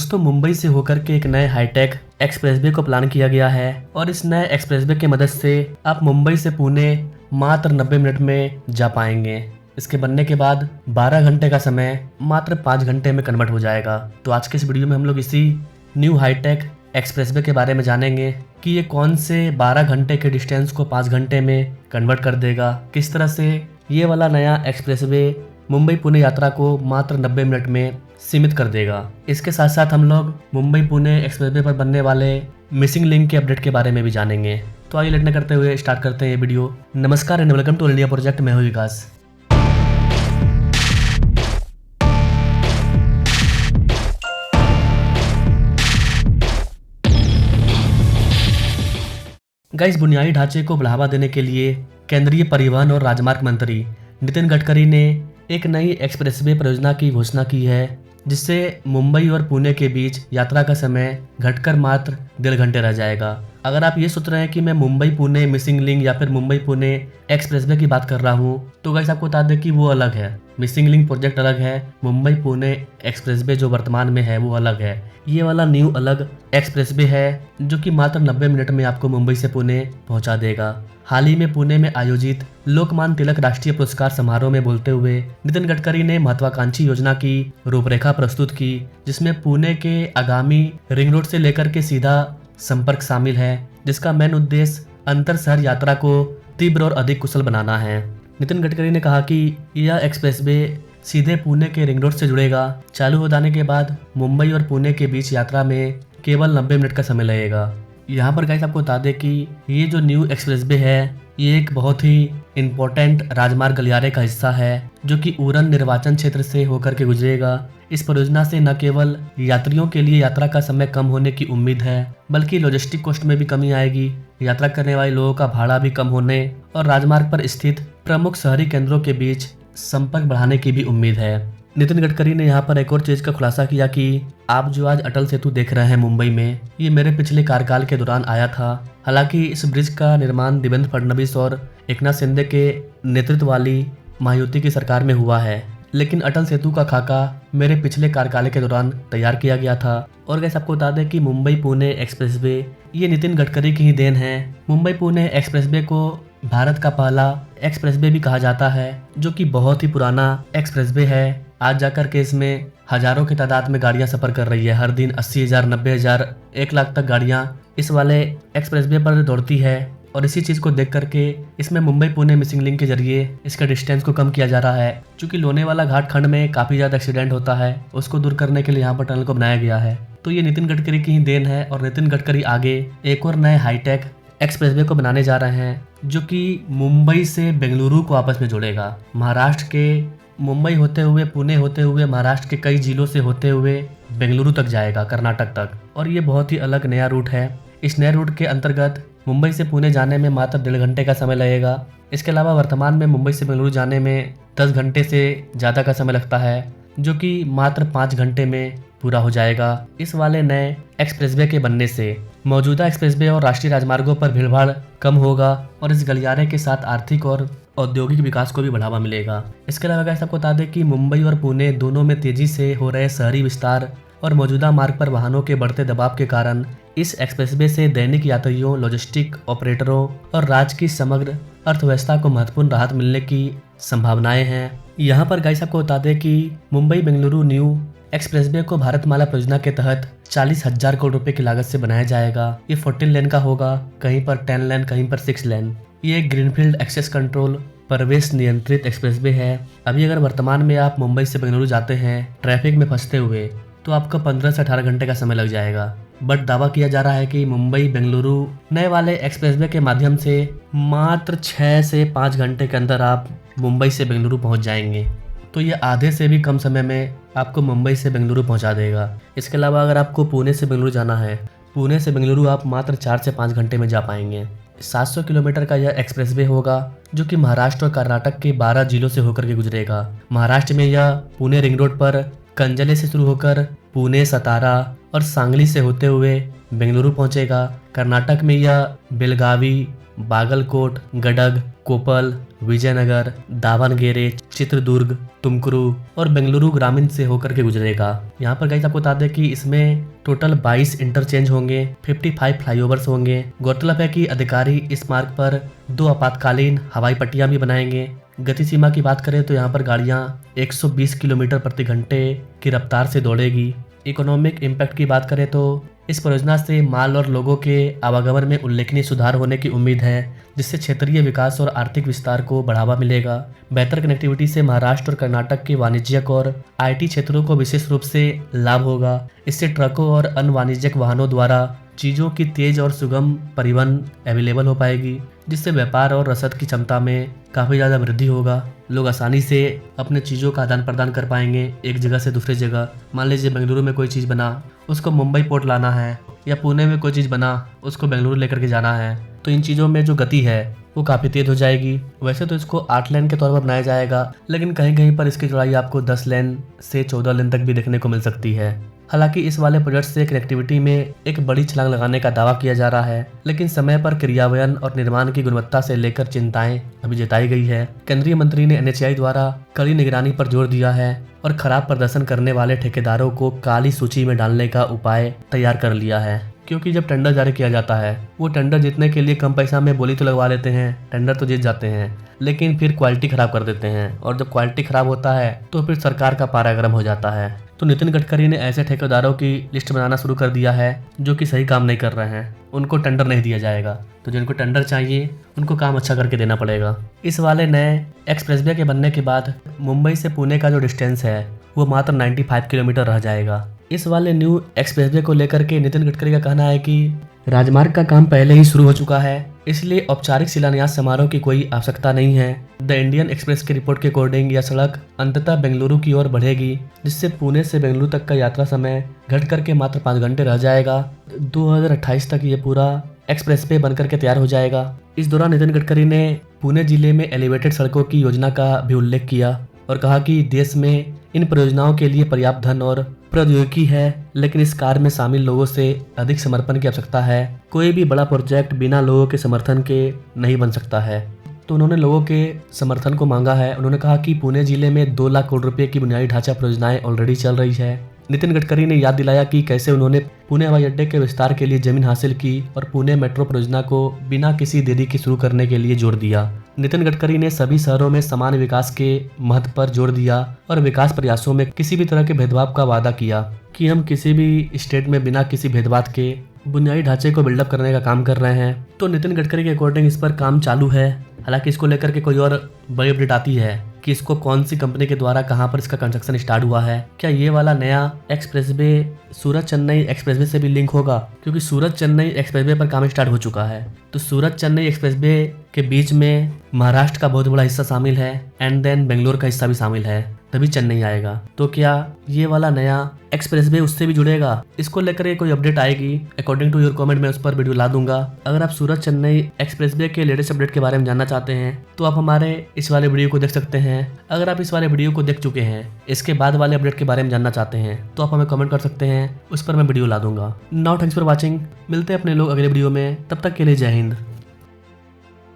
दोस्तों, मुंबई से होकर के एक नए हाईटेक एक्सप्रेसवे को प्लान किया गया है और इस नए एक्सप्रेसवे की मदद से आप मुंबई से पुणे मात्र 90 मिनट में जा पाएंगे। इसके बनने के बाद 12 घंटे का समय मात्र 5 घंटे में कन्वर्ट हो जाएगा। तो आज के इस वीडियो में हम लोग इसी न्यू हाईटेक एक्सप्रेसवे के बारे में जानेंगे कि ये कौन से 12 घंटे के डिस्टेंस को 5 घंटे में कन्वर्ट कर देगा, किस तरह से ये वाला नया एक्सप्रेसवे मुंबई पुणे यात्रा को मात्र 90 मिनट में सीमित कर देगा। इसके साथ साथ हम लोग मुंबई पुणे एक्सप्रेसवे पर बनने वाले मिसिंग लिंक के अपडेट के बारे में भी जानेंगे। तो आइए लेट न करते हुए स्टार्ट करते हैं ये वीडियो। नमस्कार and welcome to India project. मैं हूं विकास। गाइस, बुनियादी ढांचे को बढ़ावा देने के लिए केंद्रीय परिवहन और राजमार्ग मंत्री नितिन गडकरी ने एक नई एक्सप्रेसवे परियोजना की घोषणा की है, जिससे मुंबई और पुणे के बीच यात्रा का समय घटकर मात्र 1.5 घंटे रह जाएगा। अगर आप ये सोच रहे हैं कि मैं मुंबई पुणे मिसिंग लिंक या फिर मुंबई पुणे एक्सप्रेसवे की बात कर रहा हूँ, तो गाइस आपको बता दें कि वो अलग है। मिसिंग लिंक प्रोजेक्ट अलग है, मुंबई पुणे एक्सप्रेसवे जो वर्तमान में है वो अलग है। ये वाला न्यू अलग एक्सप्रेसवे है जो कि मात्र 90 मिनट में आपको मुंबई से पुणे पहुंचा देगा। हाल ही में पुणे में आयोजित लोकमान्य तिलक राष्ट्रीय पुरस्कार समारोह में बोलते हुए नितिन गडकरी ने महत्वाकांक्षी योजना की रूपरेखा प्रस्तुत की, जिसमें पुणे के आगामी रिंग रोड से लेकर के सीधा संपर्क शामिल है, जिसका मेन उद्देश्य अंतर शहर यात्रा को तीव्र और अधिक कुशल बनाना है। नितिन गडकरी ने कहा कि यह एक्सप्रेसवे सीधे पुणे के रिंग रोड से जुड़ेगा। चालू हो जाने के बाद मुंबई और पुणे के बीच यात्रा में केवल 90 मिनट का समय लगेगा। यहाँ पर गाइस आपको बता दें कि ये जो न्यू एक्सप्रेसवे है ये एक बहुत ही इम्पोर्टेंट राजमार्ग गलियारे का हिस्सा है, जो कि उरण निर्वाचन क्षेत्र से होकर के गुजरेगा। इस परियोजना से न केवल यात्रियों के लिए यात्रा का समय कम होने की उम्मीद है, बल्कि लॉजिस्टिक कॉस्ट में भी कमी आएगी, यात्रा करने वाले लोगों का भाड़ा भी कम होने और राजमार्ग पर स्थित प्रमुख शहरी केंद्रों के बीच संपर्क बढ़ाने की भी उम्मीद है। नितिन गडकरी ने यहाँ पर एक और चीज का खुलासा किया कि आप जो आज अटल सेतु देख रहे हैं मुंबई में, ये मेरे पिछले कार्यकाल के दौरान आया था। हालांकि इस ब्रिज का निर्माण देवेंद्र फडणवीस और एकनाथ शिंदे के नेतृत्व वाली महायुति की सरकार में हुआ है, लेकिन अटल सेतु का खाका मेरे पिछले कार्यकाल के दौरान तैयार किया गया था। और गाइस आपको बता दें कि मुंबई पुणे एक्सप्रेसवे ये नितिन गडकरी की ही देन है। मुंबई पुणे एक्सप्रेसवे को भारत का पहला एक्सप्रेसवे भी कहा जाता है, जो कि बहुत ही पुराना एक्सप्रेसवे है। आज जाकर के इसमें हजारों की तादाद में गाड़ियां सफर कर रही है। हर दिन 80,000, 90,000, 1 लाख तक गाड़ियां इस वाले एक्सप्रेसवे पर दौड़ती है। और इसी चीज को देख करके इसमें मुंबई पुणे मिसिंग लिंक के जरिए इसका डिस्टेंस को कम किया जा रहा है। क्योंकि लोनेवाला घाट खंड में काफी ज्यादा एक्सीडेंट होता है, उसको दूर करने के लिए यहाँ पर टनल को बनाया गया है। तो ये नितिन गडकरी की ही देन है और नितिन गडकरी आगे एक और नए हाईटेक एक्सप्रेसवे को बनाने जा रहे हैं, जो कि मुंबई से बेंगलुरु को आपस में जोड़ेगा। महाराष्ट्र के मुंबई होते हुए, पुणे होते हुए, महाराष्ट्र के कई जिलों से होते हुए बेंगलुरु तक जाएगा, कर्नाटक तक। और ये बहुत ही अलग नया रूट है। इस नए रूट के अंतर्गत मुंबई से पुणे जाने में मात्र 1.5 घंटे का समय लगेगा। इसके अलावा वर्तमान में मुंबई से बेंगलुरु जाने में 10 घंटे से ज़्यादा का समय लगता है, जो कि मात्र 5 घंटे में पूरा हो जाएगा। इस वाले नए एक्सप्रेसवे के बनने से मौजूदा एक्सप्रेसवे और राष्ट्रीय राजमार्गों पर भीड़भाड़ कम होगा और इस गलियारे के साथ आर्थिक और औद्योगिक विकास को भी बढ़ावा मिलेगा। इसके अलावा गाइस आपको बता दें कि मुंबई और पुणे दोनों में तेजी से हो रहे शहरी विस्तार और मौजूदा मार्ग पर वाहनों के बढ़ते दबाव के कारण इस एक्सप्रेसवे से दैनिक यात्रियों, लॉजिस्टिक ऑपरेटरों और राज्य की समग्र अर्थव्यवस्था को महत्वपूर्ण राहत मिलने की संभावनाएं हैं। यहाँ पर गाइस आपको बता दें कि मुंबई बेंगलुरु न्यू एक्सप्रेसवे को भारतमाला परियोजना के तहत 40,000 करोड़ रुपए की लागत से बनाया जाएगा। ये 14 लेन का होगा, कहीं पर 10 लेन, कहीं पर 6 लेन। ये एक ग्रीनफील्ड एक्सेस कंट्रोल प्रवेश नियंत्रित एक्सप्रेसवे है। अभी अगर वर्तमान में आप मुंबई से बेंगलुरु जाते हैं ट्रैफिक में फंसते हुए, तो आपका 15 से 18 घंटे का समय लग जाएगा। बट दावा किया जा रहा है कि मुंबई बेंगलुरु नए वाले एक्सप्रेसवे के माध्यम से मात्र 6 से 5 घंटे के अंदर आप मुंबई से बेंगलुरु पहुंच जाएंगे। तो ये आधे से भी कम समय में आपको मुंबई से बेंगलुरु पहुंचा देगा। इसके अलावा अगर आपको पुणे से बेंगलुरु जाना है, पुणे से बेंगलुरु आप मात्र 4 से 5 घंटे में जा पाएंगे। 700 किलोमीटर का यह एक्सप्रेसवे होगा, जो कि महाराष्ट्र और कर्नाटक के 12 जिलों से होकर के गुजरेगा। महाराष्ट्र में यह पुणे रिंग रोड पर कंजले से शुरू होकर पुणे, सतारा और सांगली से होते हुए बेंगलुरु पहुंचेगा। कर्नाटक में यह बेलगावी, बागलकोट, गडग, कोपल, विजयनगर, दावणगेरे, चित्रदुर्ग, तुमकुरू और बेंगलुरु ग्रामीण से होकर के गुजरेगा। यहाँ पर गाइस आपको बता दें कि इसमें टोटल 22 इंटरचेंज होंगे, 55 फ्लाईओवर्स होंगे। गौरतलब है कि अधिकारी इस मार्ग पर 2 आपातकालीन हवाई पट्टियां भी बनाएंगे। गति सीमा की बात करें तो यहाँ पर गाड़ियाँ 120 किलोमीटर प्रति घंटे की रफ्तार से दौड़ेगी। इकोनॉमिक इम्पैक्ट की बात करें तो इस परियोजना से माल और लोगों के आवागमन में उल्लेखनीय सुधार होने की उम्मीद है, जिससे क्षेत्रीय विकास और आर्थिक विस्तार को बढ़ावा मिलेगा। बेहतर कनेक्टिविटी से महाराष्ट्र और कर्नाटक के वाणिज्यिक और आईटी क्षेत्रों को विशेष रूप से लाभ होगा। इससे ट्रकों और अन्य वाणिज्यिक वाहनों द्वारा चीज़ों की तेज और सुगम परिवहन अवेलेबल हो पाएगी, जिससे व्यापार और रसद की क्षमता में काफ़ी ज़्यादा वृद्धि होगा। लोग आसानी से अपने चीज़ों का आदान प्रदान कर पाएंगे एक जगह से दूसरी जगह। मान लीजिए बेंगलुरु में कोई चीज़ बना, उसको मुंबई पोर्ट लाना है, या पुणे में कोई चीज़ बना, उसको बेंगलुरु लेकर के जाना है, तो इन चीज़ों में जो गति है वो काफ़ी तेज हो जाएगी। वैसे तो इसको 8 लेन के तौर पर बनाया जाएगा, लेकिन कहीं कहीं पर इसकी चौड़ाई आपको 10 लेन से 14 लेन तक भी देखने को मिल सकती है। हालांकि इस वाले प्रोजेक्ट से कनेक्टिविटी में एक बड़ी छलांग लगाने का दावा किया जा रहा है, लेकिन समय पर क्रियान्वयन और निर्माण की गुणवत्ता से लेकर चिंताएं अभी जताई गई है। केंद्रीय मंत्री ने NHAI द्वारा कड़ी निगरानी पर जोर दिया है और खराब प्रदर्शन करने वाले ठेकेदारों को काली सूची में डालने का उपाय तैयार कर लिया है। क्योंकि जब टेंडर जारी किया जाता है, वो टेंडर जीतने के लिए कम पैसा में बोली तो लगवा लेते हैं, टेंडर तो जीत जाते हैं, लेकिन फिर क्वालिटी खराब कर देते हैं, और जब क्वालिटी खराब होता है तो फिर सरकार का पारा गर्म हो जाता है। तो नितिन गडकरी ने ऐसे ठेकेदारों की लिस्ट बनाना शुरू कर दिया है जो कि सही काम नहीं कर रहे हैं, उनको टेंडर नहीं दिया जाएगा। तो जिनको टेंडर चाहिए उनको काम अच्छा करके देना पड़ेगा। इस वाले नए एक्सप्रेसवे के बनने के बाद मुंबई से पुणे का जो डिस्टेंस है वो मात्र 95 किलोमीटर रह जाएगा। इस वाले न्यू एक्सप्रेसवे को लेकर के नितिन गडकरी का कहना है कि राजमार्ग का काम पहले ही शुरू हो चुका है, इसलिए औपचारिक शिलान्यास समारोह की कोई आवश्यकता नहीं है। द इंडियन एक्सप्रेस की रिपोर्ट के अकॉर्डिंग यह सड़क अंततः बेंगलुरु की ओर बढ़ेगी, जिससे पुणे से बेंगलुरु तक का यात्रा समय घट करके मात्र 5 घंटे रह जाएगा। 2028 तक ये पूरा एक्सप्रेसवे बनकर के तैयार हो जाएगा। इस दौरान नितिन गडकरी ने पुणे जिले में एलिवेटेड सड़कों की योजना का भी उल्लेख किया और कहा कि देश में इन परियोजनाओं के लिए पर्याप्त धन और प्रौद्योगिकी है, लेकिन इस कार्य में शामिल लोगों से अधिक समर्पण की आवश्यकता है। कोई भी बड़ा प्रोजेक्ट बिना लोगों के समर्थन के नहीं बन सकता है। तो उन्होंने लोगों के समर्थन को मांगा है। उन्होंने कहा कि पुणे जिले में 2 लाख करोड़ रुपए की बुनियादी ढांचा परियोजनाएं ऑलरेडी चल रही है। नितिन गडकरी ने याद दिलाया कि कैसे उन्होंने पुणे हवाई अड्डे के विस्तार के लिए जमीन हासिल की और पुणे मेट्रो परियोजना को बिना किसी देरी के शुरू करने के लिए जोर दिया। नितिन गडकरी ने सभी शहरों में समान विकास के महत्व पर जोर दिया और विकास प्रयासों में किसी भी तरह के भेदभाव का वादा किया कि हम किसी भी स्टेट में बिना किसी भेदभाव के बुनियादी ढांचे को बिल्डअप करने का काम कर रहे हैं। तो नितिन गडकरी के अकॉर्डिंग इस पर काम चालू है। हालांकि इसको लेकर के कोई और बड़ी अपडेट आती है कि इसको कौन सी कंपनी के द्वारा कहां पर इसका कंस्ट्रक्शन स्टार्ट हुआ है। क्या ये वाला नया एक्सप्रेसवे सूरत चेन्नई एक्सप्रेसवे से भी लिंक होगा, क्योंकि सूरत चेन्नई एक्सप्रेसवे पर काम स्टार्ट हो चुका है। तो सूरत चेन्नई एक्सप्रेसवे के बीच में महाराष्ट्र का बहुत बड़ा हिस्सा शामिल है एंड देन बेंगलोर का हिस्सा भी शामिल है, तभी चेन्नई आएगा। तो क्या ये वाला नया एक्सप्रेसवे उससे भी जुड़ेगा? इसको लेकर के कोई अपडेट आएगी अकॉर्डिंग टू योर कमेंट, मैं उस पर वीडियो ला दूंगा। अगर आप सूरत चेन्नई एक्सप्रेसवे के लेटेस्ट अपडेट के बारे में जानना चाहते हैं तो आप हमारे इस वाले वीडियो को देख सकते हैं। अगर आप इस वाले वीडियो को देख चुके हैं, इसके बाद वाले अपडेट के बारे में जानना चाहते हैं, तो आप हमें कमेंट कर सकते हैं, उस पर मैं वीडियो ला दूंगा। Now thanks for watching. मिलते हैं अपने लोग अगले वीडियो में, तब तक के लिए जय हिंद।